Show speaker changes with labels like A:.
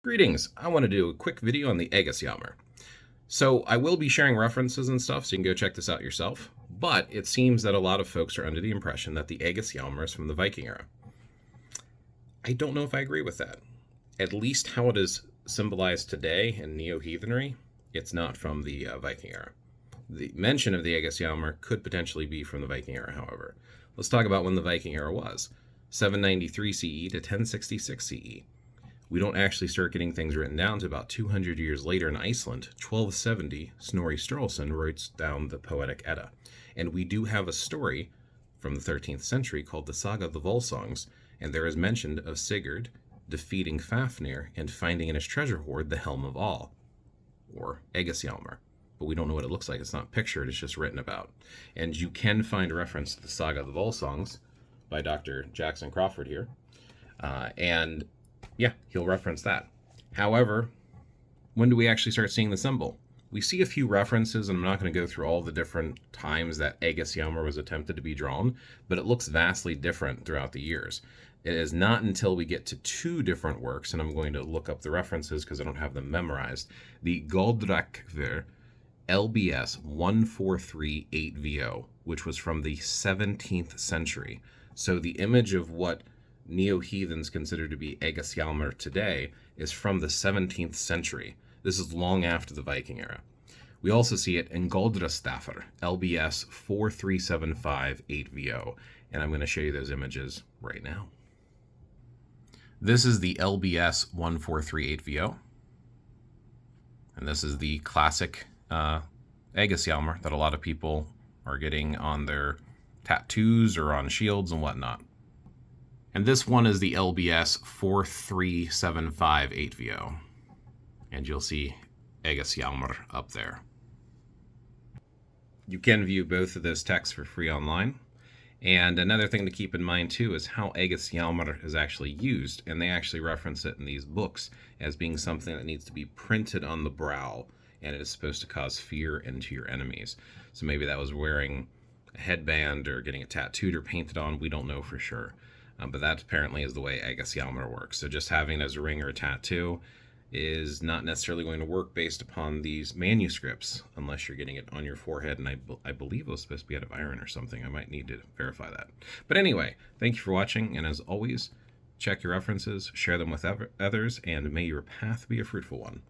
A: Greetings. I want to do a quick video on the Ægishjálmur. So I will be sharing references and stuff, so you can go check this out yourself. But it seems that a lot of folks are under the impression that the Ægishjálmur is from the Viking era. I don't know if I agree with that. At least how it is symbolized today in neo-heathenry, it's not from the Viking era. The mention of the Ægishjálmur could potentially be from the Viking era, however. Let's talk about when the Viking era was. 793 CE to 1066 CE. We don't actually start getting things written down to about 200 years later in Iceland. 1270, Snorri Sturluson writes down the Poetic Edda. And we do have a story from the 13th century called the Saga of the Volsungs, and there is mention of Sigurd defeating Fafnir and finding in his treasure hoard the Helm of All, or Ægishjálmur. But we don't know what it looks like. It's not pictured, it's just written about. And you can find a reference to the Saga of the Volsungs by Dr. Jackson Crawford here. And yeah, he'll reference that. However, when do we actually start seeing the symbol? We see a few references, and I'm not going to go through all the different times that Ægishjálmur was attempted to be drawn, but it looks vastly different throughout the years. It is not until we get to two different works, and I'm going to look up the references because I don't have them memorized. The Goldrakver LBS 1438VO, which was from the 17th century. So the image of what neo-heathens consider to be Ægishjálmur today is from the 17th century. This is long after the Viking era. We also see it in Goldrastafr, LBS 43758VO, and I'm going to show you those images right now. This is the LBS 1438VO, and this is the classic Ægishjálmur that a lot of people are getting on their tattoos or on shields and whatnot. And this one is the LBS 43758VO. And you'll see Ægishjálmur up there. You can view both of those texts for free online. And another thing to keep in mind too is how Ægishjálmur is actually used. And they actually reference it in these books as being something that needs to be printed on the brow. And it is supposed to cause fear into your enemies. So maybe that was wearing a headband or getting it tattooed or painted on. We don't know for sure. But that apparently is the way Ægishjálmur works. So just having it as a ring or a tattoo is not necessarily going to work based upon these manuscripts unless you're getting it on your forehead. And I believe it was supposed to be out of iron or something. I might need to verify that. But anyway, thank you for watching. And as always, check your references, share them with others, and may your path be a fruitful one.